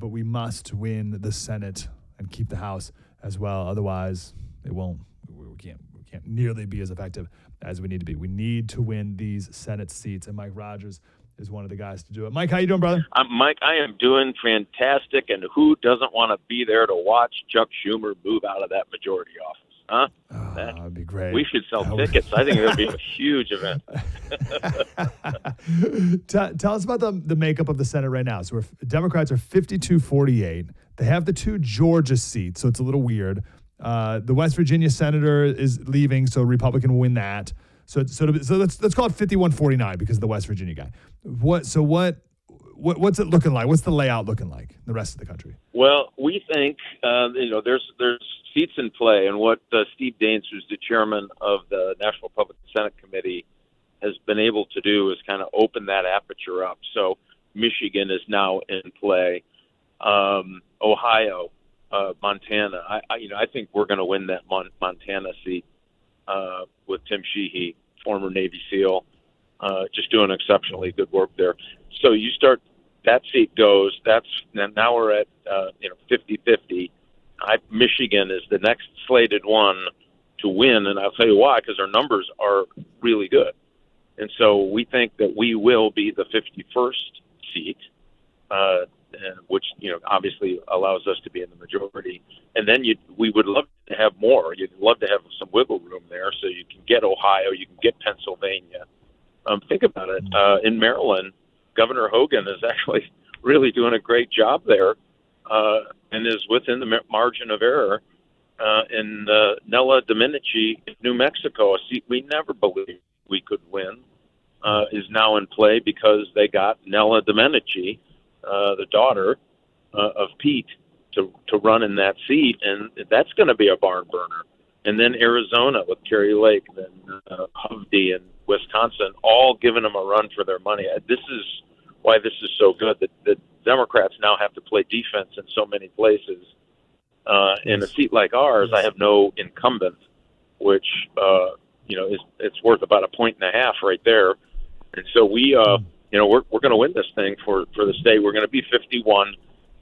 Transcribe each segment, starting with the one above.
but we must win the Senate and keep the House as well. Otherwise, it won't. We can't nearly be as effective as we need to be. We need to win these Senate seats, and Mike Rogers is one of the guys to do it. Mike, how you doing, brother? Mike, I am doing fantastic, and who doesn't want to be there to watch Chuck Schumer move out of that majority office? Huh? That would be great. We should sell tickets. I think it would be a huge event. Tell us about the makeup of the Senate right now. So Democrats are 52-48. They have the 2 Georgia seats, so it's a little weird. The West Virginia senator is leaving, so Republican will win that. So let's call it 51-49 because of the West Virginia guy. What's it looking like? What's the layout looking like in the rest of the country? Well, we think there's seats in play, and what Steve Daines, who's the chairman of the National Public Senate Committee, has been able to do is kind of open that aperture up. So Michigan is now in play, Ohio, Montana. I think we're going to win that Montana seat with Tim Sheehy, former Navy SEAL, just doing exceptionally good work there. So you start, that seat goes. Now we're at 50-50. Michigan is the next slated one to win, and I'll tell you why, because our numbers are really good. And so we think that we will be the 51st seat, which obviously allows us to be in the majority. And then we would love to have more. You'd love to have some wiggle room there, so you can get Ohio, you can get Pennsylvania. Think about it. In Maryland, Governor Hogan is actually really doing a great job there, and is within the margin of error. And Nella Domenici, New Mexico, a seat we never believed we could win, is now in play because they got Nella Domenici, the daughter of Pete, to run in that seat, and that's going to be a barn burner. And then Arizona with Kerry Lake, then Hovde and Wisconsin, all giving them a run for their money. This is why this is so good. That the Democrats now have to play defense in so many places. In a seat like ours, I have no incumbent, which it's worth about 1.5 points right there. And so we're going to win this thing for the state. We're going to be 51,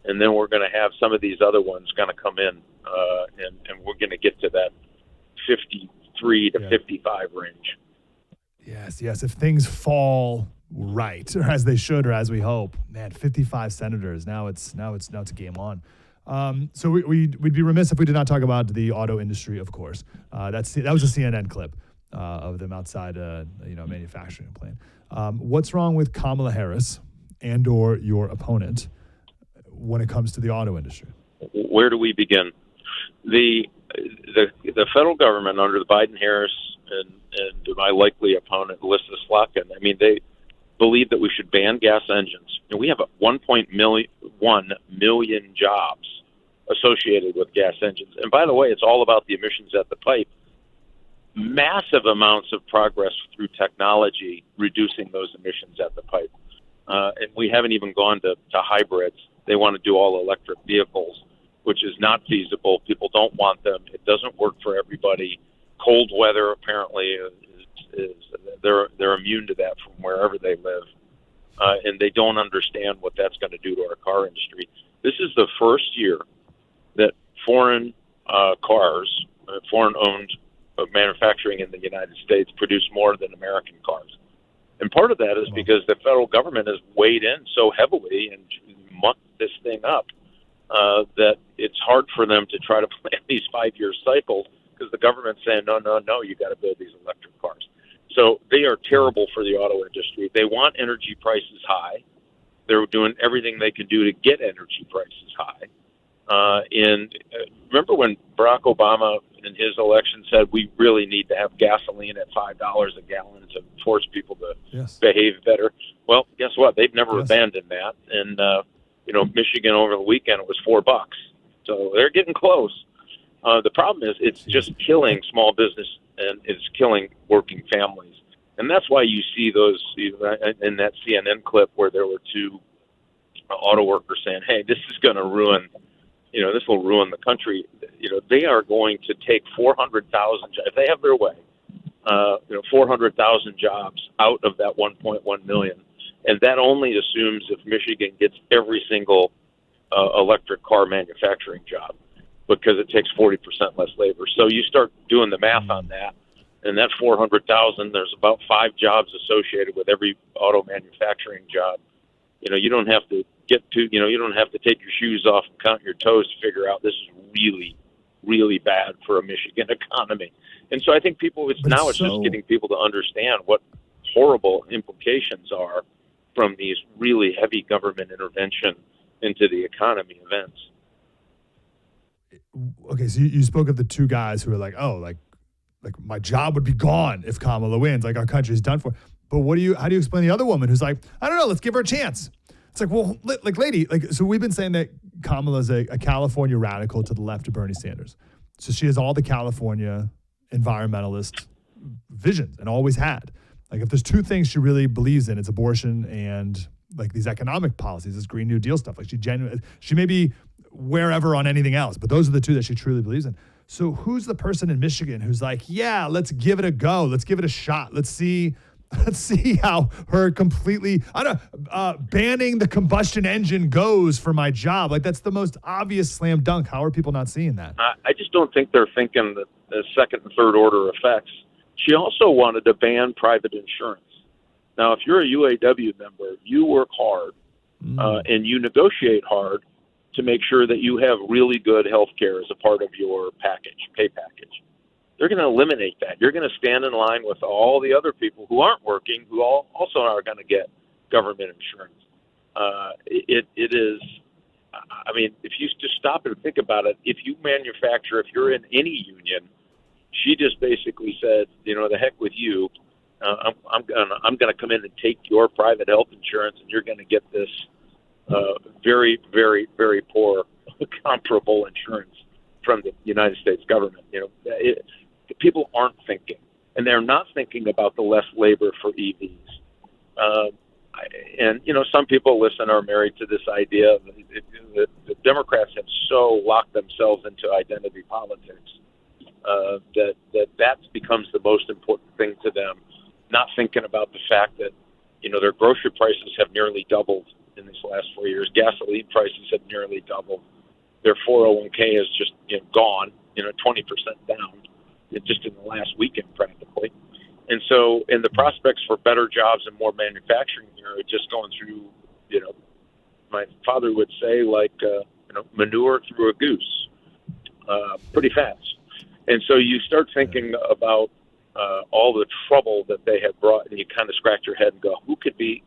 and then we're going to have some of these other ones going to come in, and we're going to get to that 53 to 55 range. Yes. If things fall right, or as they should, or as we hope, man, 55 senators. Now it's a game on. So we'd be remiss if we did not talk about the auto industry, of course. That was a CNN clip of them outside a manufacturing plant. What's wrong with Kamala Harris and/or your opponent when it comes to the auto industry? Where do we begin? The federal government under the Biden-Harris and my likely opponent, Alyssa Slotkin, they believe that we should ban gas engines. And we have 1.1 million jobs associated with gas engines. And by the way, it's all about the emissions at the pipe. Massive amounts of progress through technology reducing those emissions at the pipe. And we haven't even gone to hybrids. They want to do all electric vehicles, which is not feasible. People don't want them. It doesn't work for everybody. Cold weather apparently they're immune to that from wherever they live, and they don't understand what that's going to do to our car industry. This is the first year that foreign cars, foreign-owned manufacturing in the United States, produce more than American cars. And part of that is because the federal government has weighed in so heavily and mucked this thing up that it's hard for them to try to plan these 5-year cycles because the government's saying, no, you got to build these electric cars. So they are terrible for the auto industry. They want energy prices high. They're doing everything they can do to get energy prices high. And remember when Barack Obama in his election said we really need to have gasoline at $5 a gallon to force people to behave better? Well, guess what? They've never abandoned that. And, Michigan over the weekend, it was $4. So they're getting close. The problem is it's just killing small business and it's killing working families. And that's why you see those in that CNN clip where there were 2 auto workers saying, hey, this is going to ruin, this will ruin the country. They are going to take 400,000, if they have their way, 400,000 jobs out of that 1.1 million. And that only assumes if Michigan gets every single electric car manufacturing job because it takes 40% less labor. So you start doing the math on that, and that 400,000, there's about 5 jobs associated with every auto manufacturing job. You don't have to you don't have to take your shoes off and count your toes to figure out this is really, really bad for a Michigan economy. And so I think it's just getting people to understand what horrible implications are from these really heavy government intervention into the economy events. Okay, so you spoke of the 2 guys who are like, oh, like my job would be gone if Kamala wins, like our country's done for. But how do you explain the other woman who's like, I don't know, let's give her a chance? It's like, well, like, lady, so we've been saying that Kamala's a California radical to the left of Bernie Sanders. So she has all the California environmentalist visions and always had. Like, if there's 2 things she really believes in, it's abortion and like these economic policies, this Green New Deal stuff. Like she may be wherever on anything else, but those are the 2 that she truly believes in. So who's the person in Michigan who's like, yeah, let's give it a go. Let's give it a shot. Let's see how her completely, banning the combustion engine goes for my job. Like, that's the most obvious slam dunk. How are people not seeing that? I just don't think they're thinking the second and third order effects. She also wanted to ban private insurance. Now, if you're a UAW member, you work hard and you negotiate hard to make sure that you have really good health care as a part of your pay package. They're going to eliminate that. You're going to stand in line with all the other people who aren't working, who also are going to get government insurance. It is, I mean, if you just stop and think about it, if you're in any union, she just basically said, the heck with you. I'm gonna come in and take your private health insurance, and you're going to get this very, very, very poor comparable insurance from the United States government. People aren't thinking, and they're not thinking about the less labor for EVs. And some people are married to this idea. The Democrats have so locked themselves into identity politics that becomes the most important thing to them. Not thinking about the fact that their grocery prices have nearly doubled in these last 4 years. Gasoline prices have nearly doubled. Their 401k is just gone, 20% down, just in the last weekend practically. And so, the prospects for better jobs and more manufacturing are just going through, my father would say, like, manure through a goose, pretty fast. And so you start thinking about all the trouble that they have brought, and you kind of scratch your head and go, who could be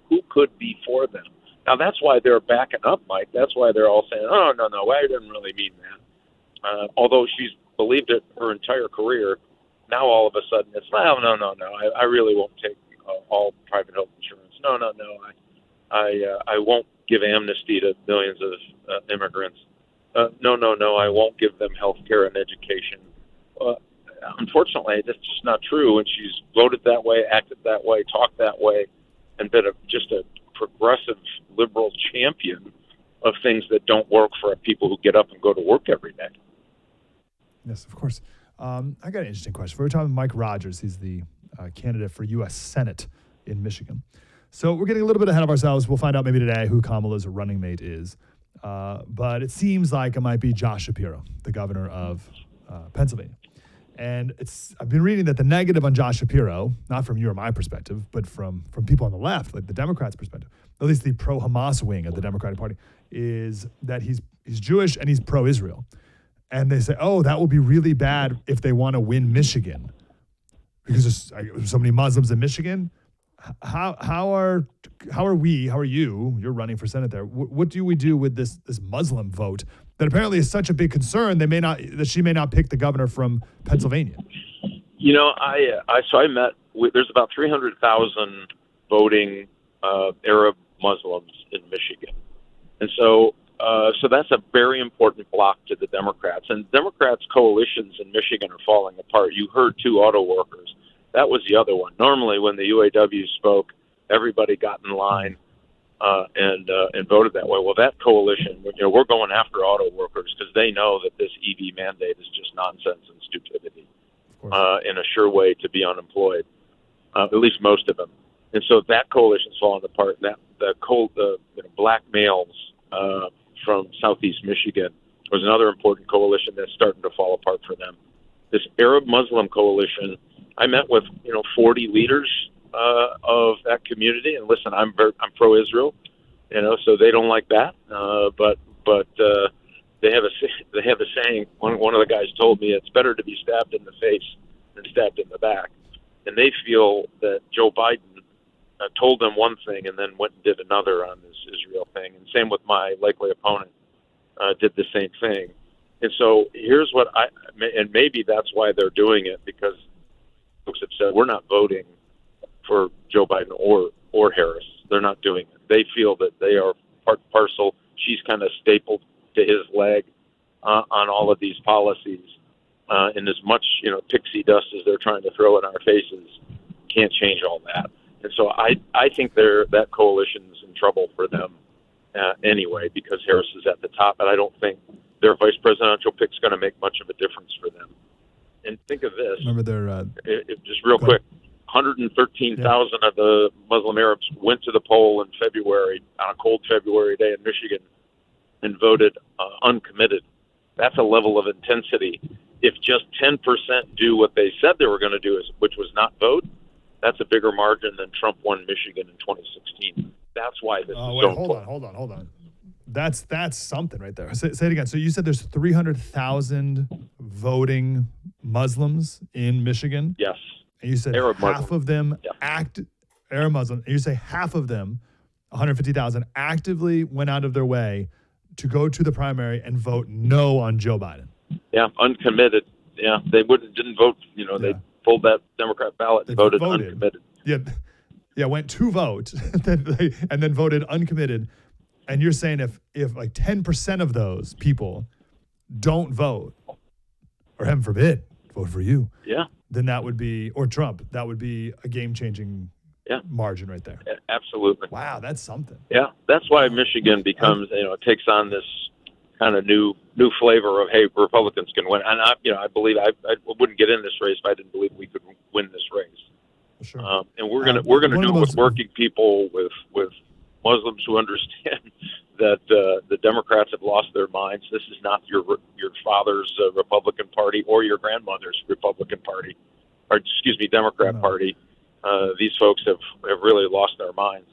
for them? Now, that's why they're backing up, Mike. That's why they're all saying, oh, no, I didn't really mean that. Although she's believed it her entire career, now all of a sudden it's, no, I really won't take all private health insurance. No, I won't give amnesty to millions of immigrants. No, I won't give them health care and education. Unfortunately, that's just not true, and she's voted that way, acted that way, talked that way, and been just a progressive liberal champion of things that don't work for people who get up and go to work every day. Yes, of course. I got an interesting question. We're talking with Mike Rogers. He's the candidate for U.S. Senate in Michigan. So we're getting a little bit ahead of ourselves. We'll find out maybe today who Kamala's running mate is. But it seems like it might be Josh Shapiro, the governor of Pennsylvania. And I've been reading that the negative on Josh Shapiro, not from you or my perspective, but from people on the left, like the Democrats' perspective, at least the pro-Hamas wing of the Democratic Party, is that he's Jewish and he's pro-Israel. And they say, oh, that will be really bad if they want to win Michigan because there's so many Muslims in Michigan. How are you? You're running for Senate there. What do we do with this Muslim vote that apparently is such a big concern? That she may not pick the governor from Pennsylvania. I met with, there's about 300,000 voting Arab Muslims in Michigan, and so that's a very important block to the Democrats. And Democrats' coalitions in Michigan are falling apart. You heard 2 auto workers. That was the other one. Normally, when the UAW spoke, everybody got in line and voted that way. Well, that coalition, we're going after auto workers because they know that this EV mandate is just nonsense and stupidity, and a sure way to be unemployed, at least most of them. And so that coalition's falling apart. That the black males from southeast Michigan was another important coalition that's starting to fall apart for them. This Arab Muslim coalition, I met with 40 leaders of that community, and listen, I'm pro-Israel, so they don't like that, but they have a saying. One of the guys told me it's better to be stabbed in the face than stabbed in the back, and they feel that Joe Biden told them one thing and then went and did another on this Israel thing, and same with my likely opponent, did the same thing. And so here's what and maybe that's why they're doing it, because folks have said we're not voting for Joe Biden or Harris. They're not doing it. They feel that they are part and parcel. She's kind of stapled to his leg on all of these policies, and as much pixie dust as they're trying to throw in our faces, can't change all that. And so I think that coalition's in trouble for them anyway, because Harris is at the top, and I don't think their vice presidential pick's going to make much of a difference for them. And think of this. Remember their just real quick. 113,000 of the Muslim Arabs went to the poll in February, on a cold February day in Michigan, and voted uncommitted. That's a level of intensity. If just 10% do what they said they were going to do, which was not vote, that's a bigger margin than Trump won Michigan in 2016. That's why this is so important. Hold on. That's something right there. Say it again. So you said there's 300,000 voting Muslims in Michigan? Yes. And you said Arab half Muslim. of them Yeah. Arab Muslim. And you say half of them, 150,000, actively went out of their way to go to the primary and vote no on Joe Biden. Yeah, uncommitted. Yeah, they didn't vote. They pulled that Democrat ballot and voted uncommitted. Yeah, went to vote and then voted uncommitted. And you're saying if like 10% of those people don't vote, or heaven forbid, vote for you, then that would be, or Trump, that would be a game-changing margin right there. Absolutely. Wow, that's something. Yeah, that's why Michigan becomes, takes on this kind of new flavor of, hey, Republicans can win. And I believe I wouldn't get in this race if I didn't believe we could win this race. Sure. And we're gonna do it with working people, with Muslims who understand that the Democrats have lost their minds. This is not your father's Republican Party or your grandmother's Republican Party, or Democrat Party. These folks have really lost their minds.